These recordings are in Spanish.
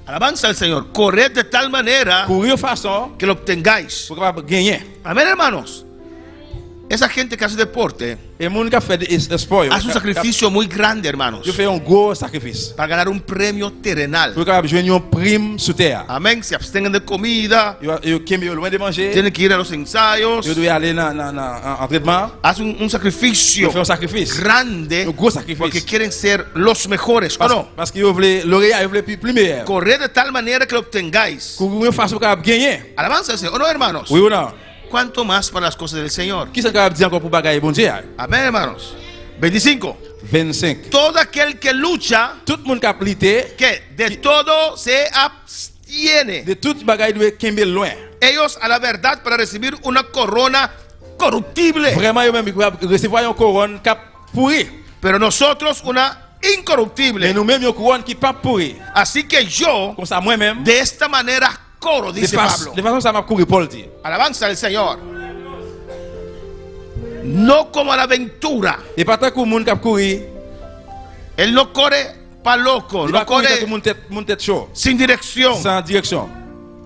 Alabanza al Señor. Corred de tal manera courir de façon que lo obtengáis. pour capable gagner. Amén, hermanos. Esa gente que hace deporte Et moun qui fait sport, hace un sacrificio muy grande, hermanos, je fais un gros sacrifice. para ganar un premio terrenal. Pour capable jouer une prime sous terre. Amén. Se abstengan de comida, Yo qui est loin de manger. tienen que ir a los ensayos. Yo dois aller dans entraînement. Hace un sacrificio Yo fais un sacrifice. grande Un gros sacrifice. porque quieren ser los mejores. ¿O no? Parce que yo voulais l'Oréal, yo voulais plus meilleur. Corred de tal manera que lo obtengáis. Courir de façon pour capable gagner. Alabanza al Señor. ¿O no, hermanos? Oui ou non? ¿Cuánto más para las cosas del Señor? Qui est capable de dire encore pour bagaille bon Dieu? Amén, hermanos. 25. 25. Todo aquel que lucha, Tout le monde qui a plité, que de todo se abstiene. de toute bagaille doit kembe loin. Ellos a la verdad para recibir una corona corruptible. Vraiment, yo même recevoir une couronne qui a pourri. Pero nosotros una Mais incorruptible. nous-mêmes, une couronne qui pas pourri. Así que yo, Comme ça, moi-même, de esta manera corro, dice Pablo. de façon ça m'a couru Paul dit. Alabanza al Señor. No como a la aventura. Et pas tant que monde qui a couru, Él no corre pa loco, il no va courir corre tant que mon tête chaud, sin dirección. sans direction.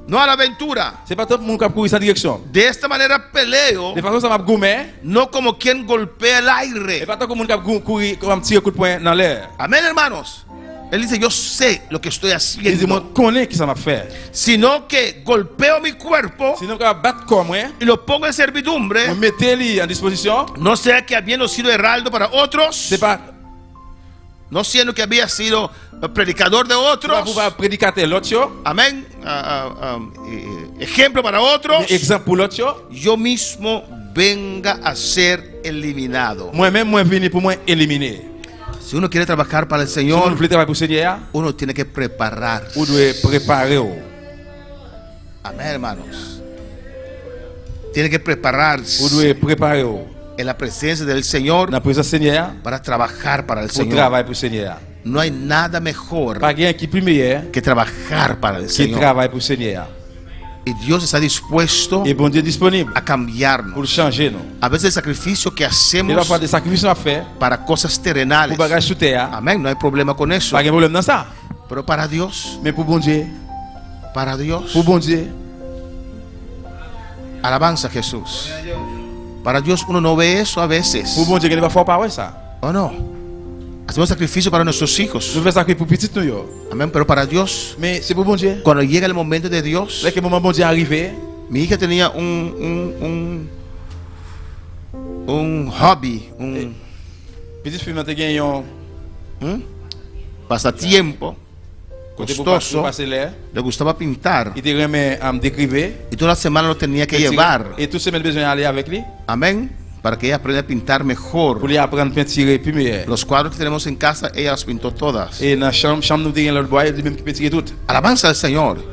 No a la aventura. C'est pas tant que monde qui a couru sans direction. De esta manera peleo, De façon ça m'a gourmet, no como quien golpea el et aire. pas tant que monde qui a couru comme un petit coup de poing dans l'air. Amén, hermanos. Él dice, yo sé lo que estoy Il dit, moi, haciendo. connais qui ça m'a fait. Sino que golpeo mi cuerpo Sinon, quand battre comme moi, y lo pongo en servidumbre. vous mettez-le en disposition. No sea que habiendo sido heraldo para otros, C'est pas no siendo que había sido predicador de pour otros. pouvoir prédicater l'autre, Amén. Ejemplo para otros. exemple pour l'autre. Yo mismo venga a ser eliminado. Moi-même, moi venu pour moi éliminer. Si uno quiere trabajar para el Si vous Señor, voulez travailler pour le Seigneur, uno tiene que preparar. vous devez préparer. Amén, hermanos. Tiene que prepararse Vous devez préparer en la presencia del Señor dans la présence du Seigneur para trabajar para el pour Señor. travailler pour le Seigneur. No hay nada mejor Pas quelqu'un qui est plus meilleur que trabajar para el qui Señor. travaille pour le Seigneur. Y Dios está dispuesto Et bon Dieu est disponible a cambiarnos. pour changer nous. A veces el sacrificio que Il va hacemos faire des sacrifices à faire para cosas terrenales. pour bagages sous terre. Amén, no hay problema con eso. Pas de problème dans ça. Pero para Dios, Mais pour bon Dieu, para Dios, pour bon Dieu, alabanza a Jesús. Para Dios uno no ve eso a veces. pour bon Dieu, il va faire pas ça. ¿O no? Hacemos sacrificio para nuestros hijos. Nous faisons sacrifice pour petit nous yo. Amén, pero para Dios, Mais c'est pour bon Dieu. cuando llega el momento de Dios, Dès que le moment bon Dieu est arrivé, mi hija tenía un hobby, un petite fille m'a gagné un pasatiempo côté pour costoso. passer l'air. Le gustaba pintar Il te remet à me décrire. y toda la semana lo tenía que llevar. Et toute semaine besoin d'aller avec lui Amén, para que ella aprenda a pintar mejor. pour lui apprendre à peinturer plus meilleur. Los cuadros que tenemos en casa, ella las pintó todas. Et dans la chambre nous avons l'autre bois, il même qui peinturer tout. Alabanza al Señor.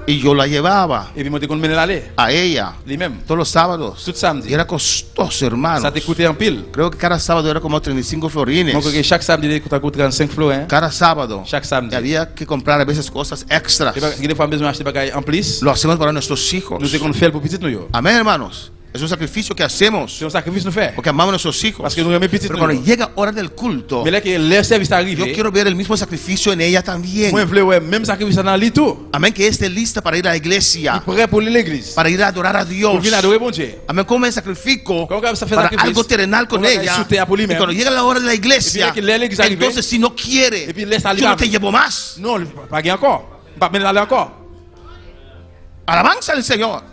Y yo la llevaba Et puis moi te qu'on mener l'aller a ella lui-même. todos los sábados. Tout samedi. Y era costoso, hermano. Ça t'écoutait en pile. Creo que cada sábado era como 35 florines. Donc que chaque samedi il coûte 35 florins. Cada sábado. Chaque Y samedi. había que comprar a veces cosas extras. Et des fois besoin d'acheter bagages en plus. Lo hacemos para nuestros hijos. Nous te qu'on fait pour petit nous yo. Amén, hermanos. Es un sacrificio que hacemos C'est un sacrifice nous fait. porque amamos a nuestros hijos. Parce que nous aimons petit Pero nous. cuando llega hora del culto, Mais là que le service yo arrivé, quiero ver el mismo sacrificio en ella también. moi je voulais ouais même sacrifice dans lui tout. Amén, que esté lista para ir a la iglesia, Prêt pour l'église. para ir a adorar a Dios. Pour venir adorer bon Dieu. Amén, como me sacrifico Como que se hace para sacrificio? algo terrenal con Como que ella. insulte a por Y lui cuando même. llega la hora de la iglesia, Y puis que la iglesia arrive. entonces si no quiere, Y puis laisse aller yo no avec. te llevo más. Non, pas gain encore. Pas mener aller encore. Alabanza al Señor.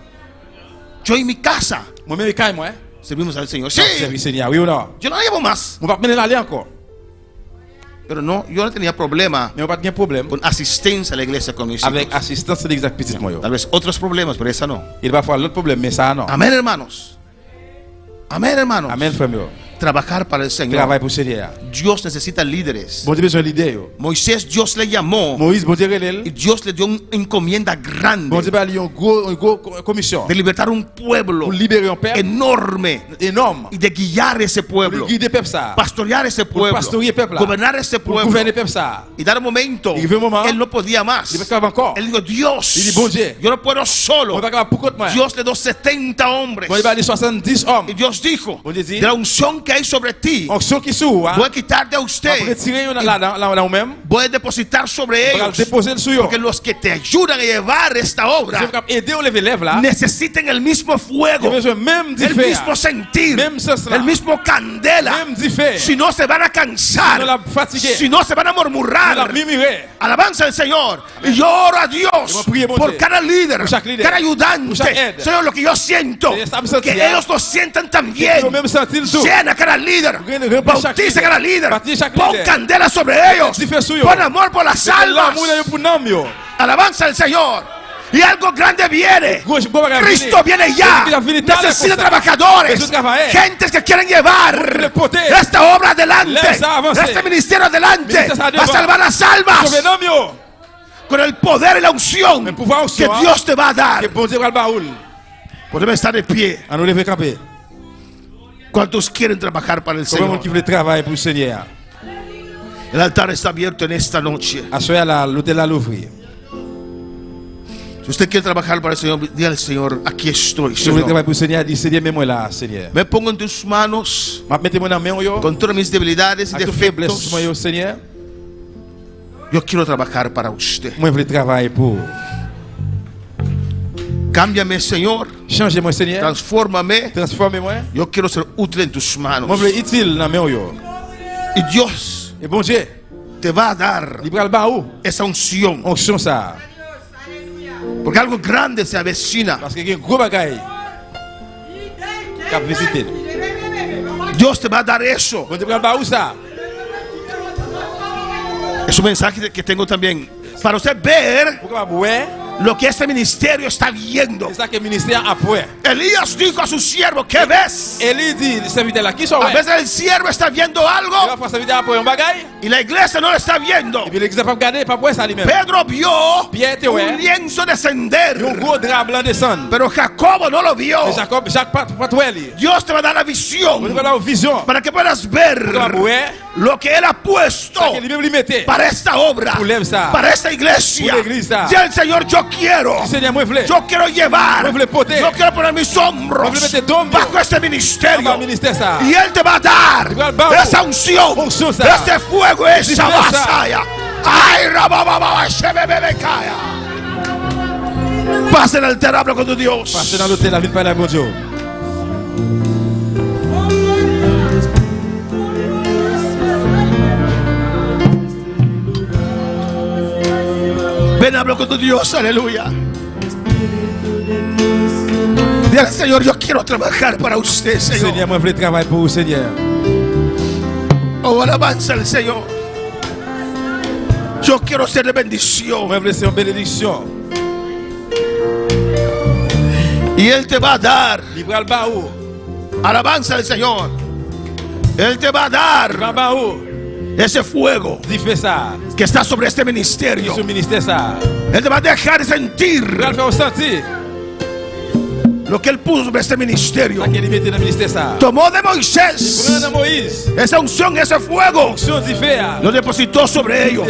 Yo y mi casa Moi même quand moi. servimos al Señor. Sí, Service Seigneur, oui ou non? yo no la llevo más. On va mener aller encore. Pero no, yo no tenía problema Mais on pas de problème con asistencia a la iglesia con mis hijos. avec assistance de l'exact petit moi. Tal vez otros problemas, pero esa no. Il va falloir l'autre problème mais ça non. Amén, hermanos. Amén, hermanos. Amen frère meu. Trabajar para el Señor. Travail pour Seigneur. Dios necesita líderes. Bon Dieu besoin leader yo. Moisés, Dios le llamó Moïse bon Dieu y relève. Dios le dio una encomienda Bon grande Dieu va lui une gros commission de libertar un pueblo pour libérer un peuple enorme énorme. y de guiar ese Pour pueblo, guider peuple ça. pastorear ese Pour pueblo, pastorer peuple là. gobernar ese Pour pueblo. gouverner peuple ça. Y dar un momento, Y un moment, él no podía más. Il va faire encore. Él dijo, Dios, Il dit, bon Dieu, yo no puedo solo. On va capable pour contre moi. Dios le dio 70 hombres. Bon il va aller 70 hommes. Y Dios dijo, Bon Dieu dit, de la unción que hay sobre ti, Onction qui sous, voy a quitar de on usted retirer là ou même, voy a depositar sobre on va ellos, déposer sur yo. porque los que te ayudan a llevar esta obra C'est pour aider au lever lèvres là. necesitan el mismo Il fuego, a besoin même d'y el faire. mismo sentir, Même sens là. el mismo candela. Même d'y faire. Si no se van a On cansar, la fatigué. si no se van a On la murmurar. murmurer. Alabanza al Señor. Y yo oro a Dios Yo prie, mon por Dieu. cada líder, Por chaque líder. cada Por ayudante. chaque aide. Señor, lo que yo siento, Et ça me sentit, que hein. ellos lo sientan también. Yo même sentir tout. Llena cada líder, Remplis chaque bautiza líder. cada líder, Baptise chaque pon líder. candela sobre ellos, Mets du feu sur eux. pon amor por las almas. L'amour dans pour nom yo. Alabanza al Señor. Y algo grande viene. Cristo viene ya. Necesita trabajadores, gentes que quieren llevar esta obra adelante, este ministerio adelante, a salvar las almas con el poder y la unción que Dios te va a dar. Podemos estar de pie. ¿Cuántos quieren trabajar para el Señor? El altar está abierto en esta noche. Si usted quiere trabajar para el Señor, dígale al Señor: aquí estoy, Señor. Me pongo en tus manos con todas mis debilidades y defectos. Yo quiero trabajar para usted. Cámbiame, Señor. Transfórmame. Yo quiero ser útil en tus manos. Y Dios te va a dar esa unción. Porque algo grande se avecina. Dios te va a dar eso. Es un mensaje que tengo también para usted ver lo que este ministerio está viendo. Elías dijo a su siervo: ¿qué ves? A veces el siervo está viendo algo y la iglesia no lo está viendo. Pedro vio un lienzo descender, pero Jacobo no lo vio. Dios te va a dar la visión para que puedas ver lo que Él ha puesto para esta obra, para esta iglesia. Dice el Señor: yo quiero llevar, yo quiero poner mis hombros bajo este ministerio, y Él te va a dar esa unción, este fuego, esa vasalla. Ay, rabababa, shebebebekaya. Pasa en el altar, habla con tu Dios. Ven, hablo con tu Dios, aleluya. Dile al Señor: yo quiero trabajar para usted, Señor. Oh, alabanza al Señor. Yo quiero ser de bendición. Y Él te va a dar. Alabanza al Señor. Él te va a dar ese fuego que está sobre este ministerio. Él te va a dejar sentir lo que Él puso sobre este ministerio. Tomó de Moisés esa unción, ese fuego, lo depositó sobre ellos.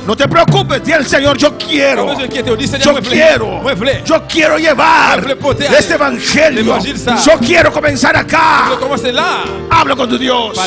No te preocupes, di al Señor: yo quiero llevar este evangelio. Yo quiero comenzar acá. Habla con tu Dios.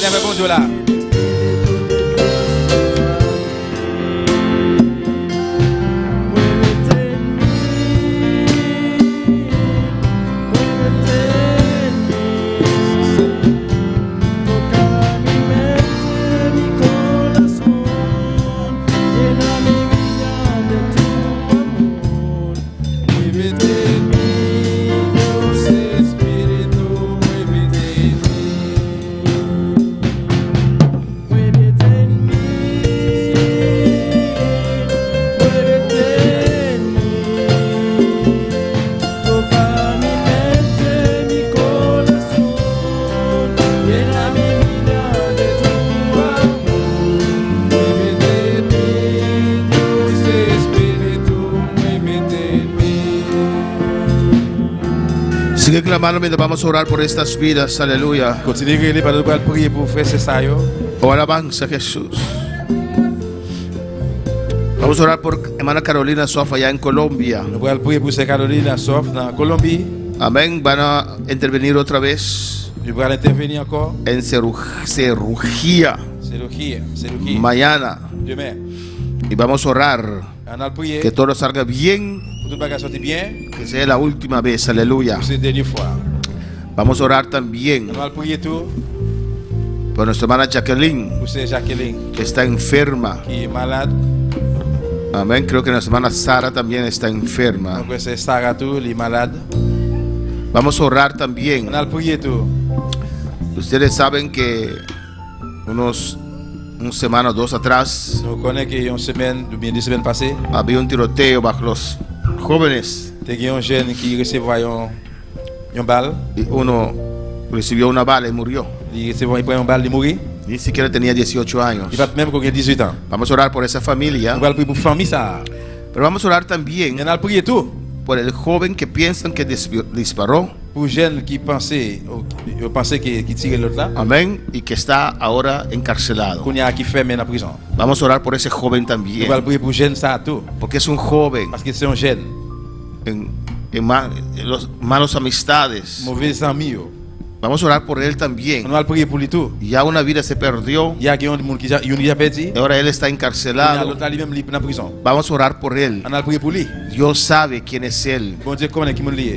Sigue clamando mientras vamos a orar por estas vidas. Aleluya. Oh, alabanza, Jesús. Vamos a orar por hermana Carolina Sof allá en Colombia. Amén. Van a intervenir otra vez. en cirugía mañana. Y vamos a orar que todo salga bien, que sea la última vez. Aleluya. Vamos a orar también por nuestra hermana Jacqueline, que está enferma. Amén. Creo que nuestra hermana Sara también está enferma. Vamos a orar también. Ustedes saben que una semana o dos atrás había un tiroteo bajo los jóvenes y uno recibió una bala y murió. Ni siquiera tenía 18 años. Vamos a orar por esa familia, pero vamos a orar también por el joven que piensan que disparó. Amén. Y que está ahora encarcelado. Vamos a orar por ese joven también, porque es un joven en los malos amistades. Vamos a orar por él también. Ya una vida se perdió y ahora él está encarcelado. Vamos a orar por él. Dios sabe quién es él.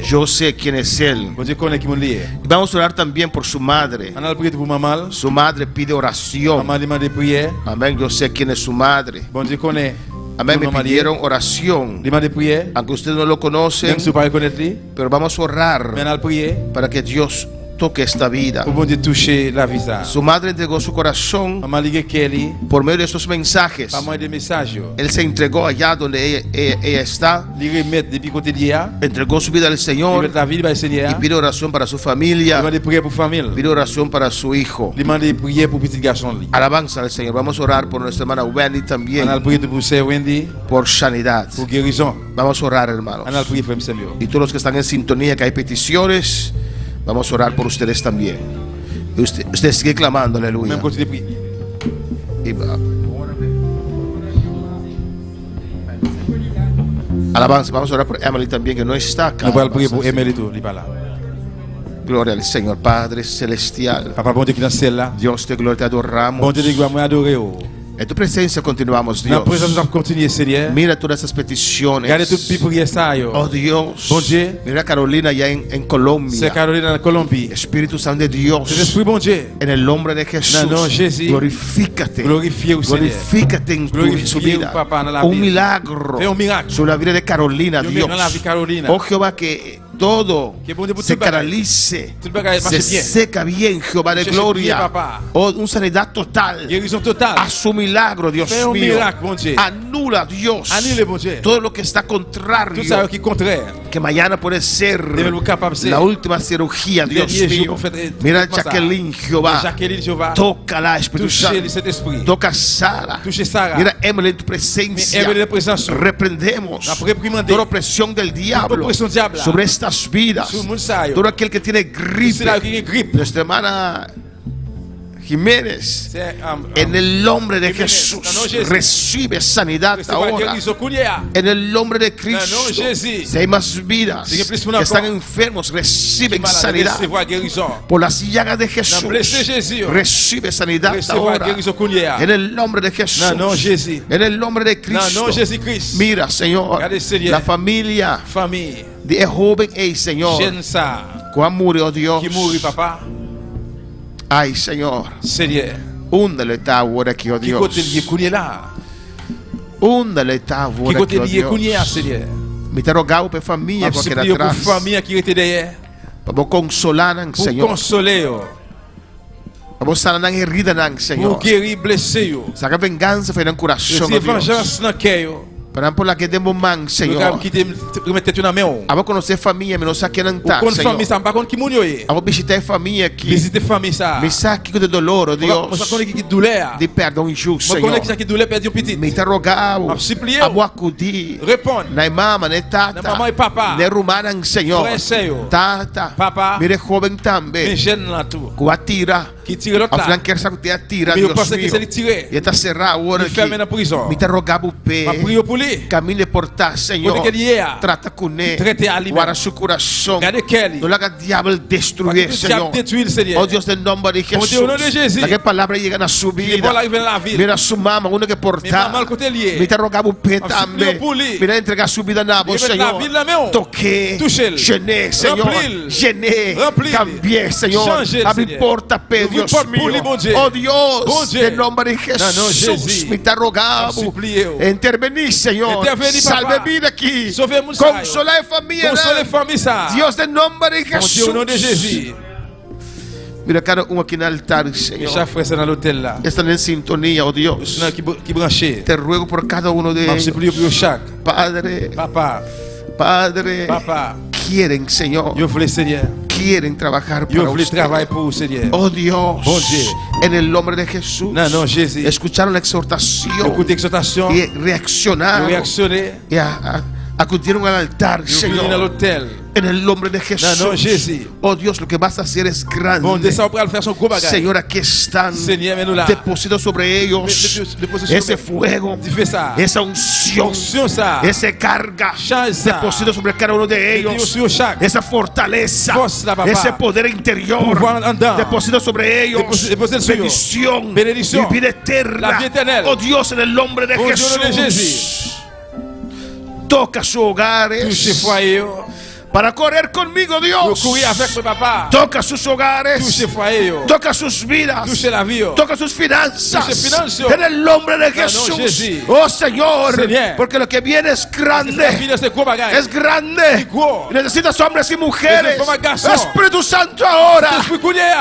Yo sé quién es él. Y vamos a orar también por su madre. Su madre pide oración. Amén. Yo sé quién es su madre. Amén. Me pidieron oración, aunque ustedes no lo conocen, pero vamos a orar para que Dios toque esta vida. Su madre entregó su corazón por medio de estos mensajes. Él se entregó allá donde ella está, entregó su vida al Señor y pide oración para su familia, pide oración para su hijo. Alabanza al Señor. Vamos a orar por nuestra hermana Wendy también, por sanidad. Vamos a orar, hermanos. Y todos los que están en sintonía, que hay peticiones, vamos a orar por ustedes también. Usted sigue clamando, aleluya. Alabanza. Vamos a orar por Emily también, que no está acá. Gloria al Señor. Padre celestial, Dios de gloria, te adoramos. En tu presencia continuamos, Dios. Mira todas esas peticiones. Oh Dios, mira a Carolina allá en Colombia. Espíritu Santo de Dios, en el nombre de Jesús, glorifícate. Glorifícate en su vida. Un milagro sobre la vida de Carolina, Dios. Oh Jehová, que todo se canalice, se seca bien, Jehová de gloria. Oh, una sanidad total. A su milagro, Dios mío. Anula, Dios, todo lo que está contrario, que mañana puede ser la última cirugía, Dios mío. Mira a Jacqueline, Jehová. Toca la Espíritu Santo. Toca a Sara. Mira Emily en tu presencia. Reprendemos toda opresión del diablo sobre estas vidas. Todo aquel que tiene gripe, nuestra hermana Jiménez, en el nombre de Jesús, recibe sanidad ahora. En el nombre de Cristo, si hay más vidas que están enfermos, reciben sanidad. Por las llagas de Jesús, recibe sanidad ahora. En el nombre de Jesús, en el nombre de Cristo. Mira, Señor, la familia de joven, Señor, cuando murió, Dios. Ay, Señor, úndale esta hora aquí, oh Dios. Úndale esta hora aquí, oh Dios. Me te rogado por familia que queda atrás, para consolar, Señor. Vamos a sanar herida, Señor. Saca venganza en el corazón, Dios. Para por la que demos man, Señor. Vamos a conocer familia, menos aquí en Antar, Señor. Vamos a visitar familia aquí. Me saque de dolor, Dios. De perdão injusto, Senhor. Me interrogamos. Vamos acudir. Na mama, na tata. Na rumana, Senhor. Tata. Mire joven também. Cuatira. qui tire l'autre là. Mais vous pensez que c'est lui tirer. Il ferme dans la prison. Ma prière pour lui. Pour que lui traiter à lui-même. Regardez quel. Oh Dios, del nombre de Jesús. La que palabra llegan a su vida. Mira su mamá, uno que porta. Mira rogaba pétame. Mira entrega su vida a vos, Señor. Toqué, llené, Señor. Llené, cambié, Señor. Abrí porta, Dios mío. Oh Dios, del nombre de Jesús. Mira rogaba. Intervení, Señor. Salve vida aquí. Consola de familia. Dios, del nombre de Jesús. Mira cada uno aquí en el altar, Señor. Están en sintonía, oh Dios. Te ruego por cada uno de ellos. Padre, Padre, quieren, Señor. Quieren trabajar para usted. Oh Dios, en el nombre de Jesús. Escucharon la exhortación y reaccionaron y acudieron al altar, Señor. En el nombre de Jesús. Oh Dios, lo que vas a hacer es grande. Señor, aquí están. Deposita sobre ellos ese fuego, esa unción, esa carga. Deposita sobre cada uno de ellos esa fortaleza, ese poder interior. Deposita sobre ellos bendición y vida eterna. Oh Dios, en el nombre de Jesús. Toca sus hogares. Para correr conmigo, Dios. Toca sus hogares. Toca sus vidas. Toca sus finanzas. En el nombre de Jesús. Oh Señor. Porque lo que viene es grande. Es grande. Necesitas hombres y mujeres. Espíritu Santo ahora.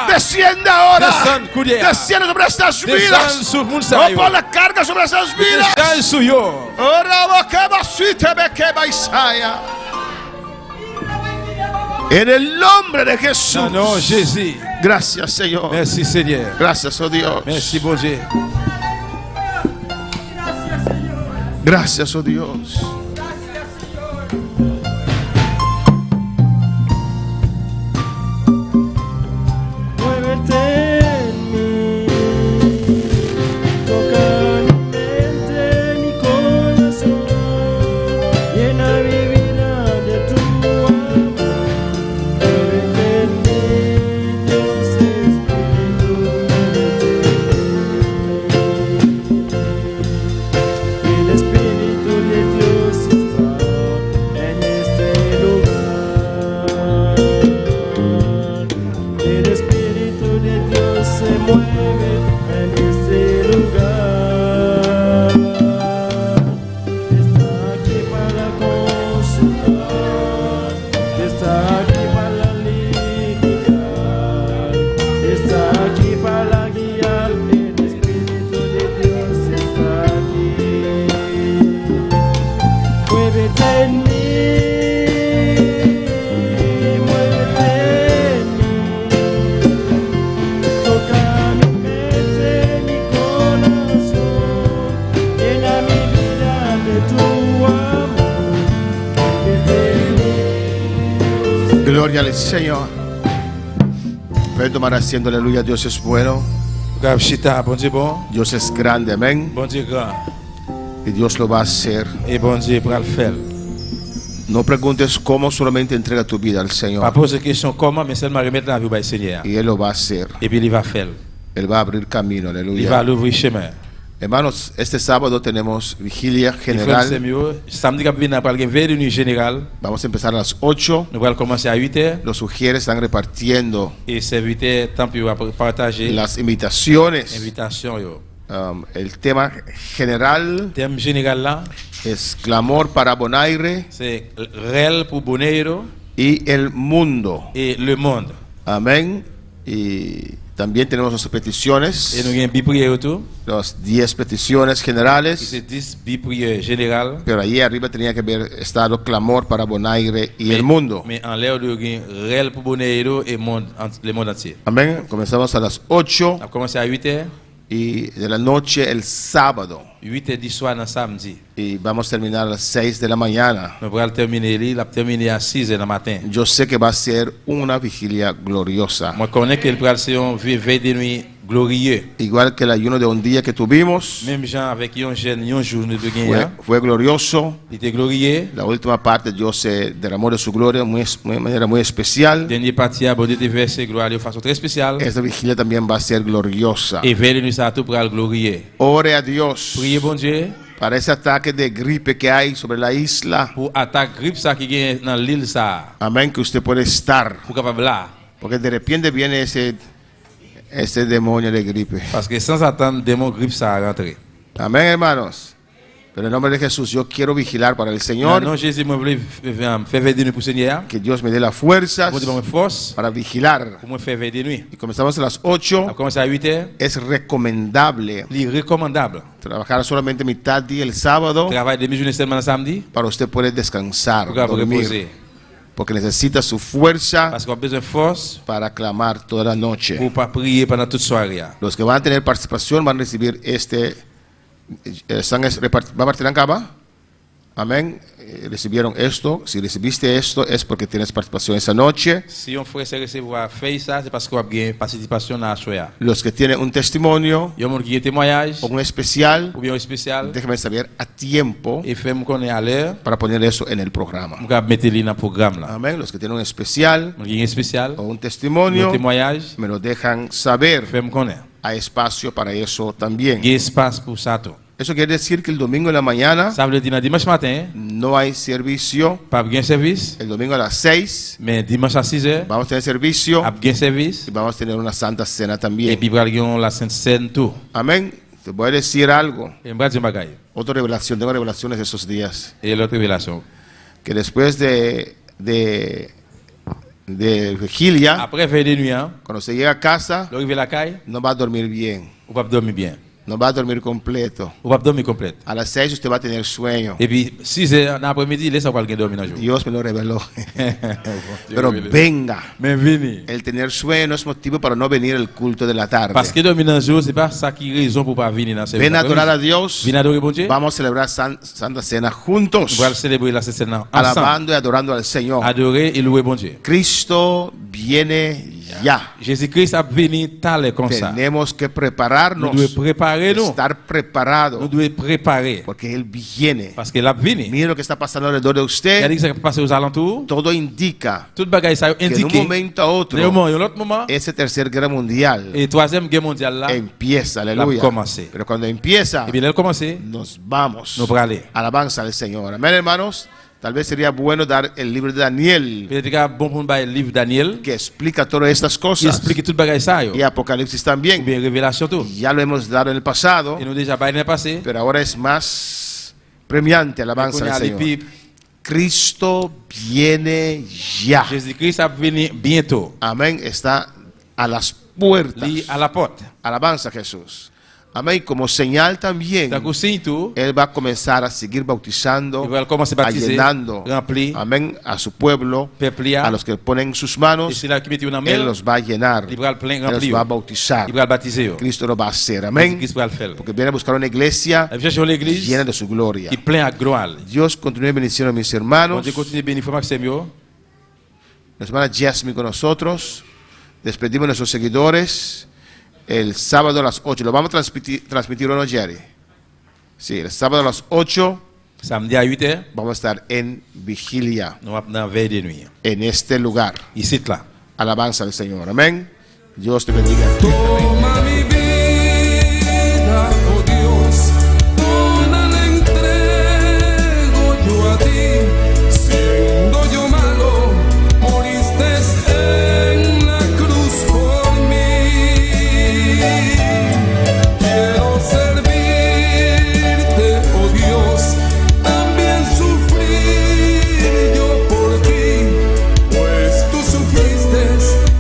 Desciende ahora. Desciende sobre estas vidas. Oh, pon la carga sobre estas vidas. En el nombre de Jesús. Gracias, Señor. Merci, Seigneur. Gracias, oh Dios. Merci, bon Dieu. Gracias, oh Dios. Gloria al Señor. Pueden tomar asiento, aleluya. Dios es bueno. Dios es grande, amén. Y Dios lo va a hacer. No preguntes cómo, solamente entrega tu vida al Señor. Y Él lo va a hacer. Él va a abrir camino, aleluya. Hermanos, este sábado tenemos vigilia general. Vamos a empezar a las 8. Los sugieres están repartiendo las invitaciones. El tema general es clamor para Bonaire y el mundo. Amén. Y también tenemos las peticiones, las 10 peticiones generales, pero allí arriba tenía que haber estado clamor para Bonaire y el mundo. Amén. Comenzamos a las 8. Y de la noche el sábado. 8h du soir dans samedi. Y vamos a terminar a las 6 de la mañana. Nous allons terminer à 6h du matin. Yo sé que va a ser una vigilia gloriosa. Moi connais que va ser une veille de nuit glorieux. Igual que el ayuno de un día que tuvimos. Même genre avec un jour nous de gagner. Fue glorioso. Il était glorieux. La última parte Dios se derramó de su gloria de manera muy especial. Dernière partie a Dieu déversé gloire de façon très spéciale. Esta vigilia también va a ser gloriosa. Et veille de nuit ça tout pour le glorieux. Ore a Dios. Priez bon Dieu. Para ese ataque de gripe que hay sobre la isla. Pour attaque gripe ça qui est dans l'île ça. Amén, que usted puede estar. Pour capable là. Porque de repente viene ese demonio de gripe. Parce que sans attendre démon gripe ça a rentré. Amén, hermanos. Pero en el nombre de Jesús, yo quiero vigilar para el Señor. Que Dios me dé la fuerza para vigilar. Y comenzamos a las 8. Es recomendable trabajar solamente mitad día el sábado para usted poder descansar, dormir. Porque necesita su fuerza para clamar toda la noche. Los que van a tener participación van a recibir va a partir en cava. Amén. Recibieron esto. Si recibiste esto es porque tienes participación esa noche. Si un frère recevoir fait ça, c'est parce qu'on a bien participation à soir. Los que tienen un testimonio o un especial, déjame saber a tiempo para poner eso en el programa. Amén. Los que tienen un especial o un testimonio me lo dejan saber. Hay espacio para eso también. Eso quiere decir que el domingo en la mañana no hay servicio. El domingo a las 6 vamos a tener servicio y vamos a tener una santa cena también. Amén. Te voy a decir algo. Otra revelación. Tengo revelaciones de esos días. Que después de vigilia, cuando se llega a casa, no va a dormir bien. No va a dormir completo. A las 6 usted va a tener sueño. Dios me lo reveló. Pero venga. El tener sueño no es motivo para no venir al culto de la tarde. Ven a adorar a Dios. Vamos a celebrar Santa Cena juntos. Alabando y adorando al Señor. Cristo viene ya. Tenemos que prepararnos. Estar preparados. Porque Él viene. Mire lo que está pasando alrededor de usted. Todo indica que en un momento a otro ese tercer guerra mundial empieza. Aleluya. Pero cuando empieza nos vamos. Alabanza al Señor. Amén, hermanos. Tal vez sería bueno dar el libro de Daniel, que explica todas estas cosas, y Apocalipsis también. Ya lo hemos dado en el pasado, pero ahora es más premiante. Alabanza al Señor. Cristo viene ya. Amén. Está a las puertas. Alabanza a Jesús. Amén. Como señal también, Él va a comenzar a seguir bautizando, llenando, amén, a su pueblo, a los que ponen sus manos. Él los va a llenar, Él los va a bautizar. Cristo lo va a hacer, amén. Porque viene a buscar una iglesia llena de su gloria. Dios continúe bendiciendo a mis hermanos. La hermana Jasmine con nosotros. Despedimos a nuestros seguidores. El sábado a las 8. ¿Lo vamos a transmitir o no, Jerry? Sí, el sábado a las 8. Vamos a estar en vigilia. En este lugar. Alabanza al Señor. Amén. Dios te bendiga. Toma mi vida, oh Dios. Toda la entrego yo a ti. Siendo yo malo, moriste en la cruz por mí. Quiero servirte, oh Dios, también sufrir yo por ti, pues tú sufriste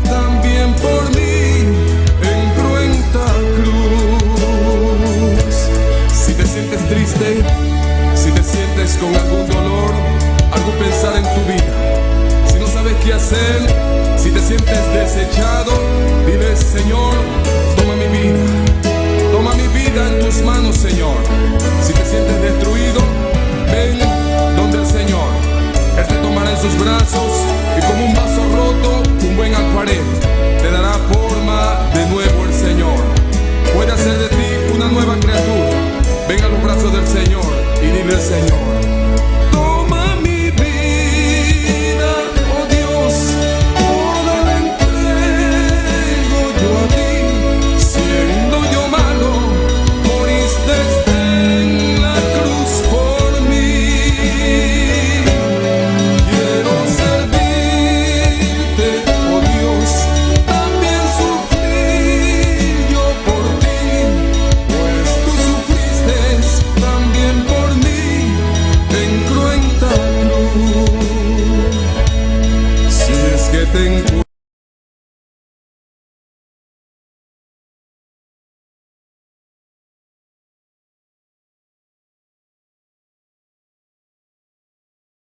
también por mí en cruenta cruz. Si te sientes triste, si te sientes con algún dolor, algún pensar en tu vida, si no sabes qué hacer, si te sientes desechado, dile: Señor, toma mi vida, toma tus manos, Señor. Si te sientes destruido, ven donde el Señor. Él te tomará en sus brazos y como un vaso roto, un buen alfarero, te dará forma de nuevo el Señor. Puede hacer de ti una nueva criatura. Ven a los brazos del Señor y dile al Señor: toma mi vida, oh Dios, toda la entrego yo a ti. Siendo yo malo, moriste en la cruz por mí. Quiero servirte, oh Dios, también sufrí yo por ti, pues tú sufriste también por mí en cruenta cruz. Si es que te encuentro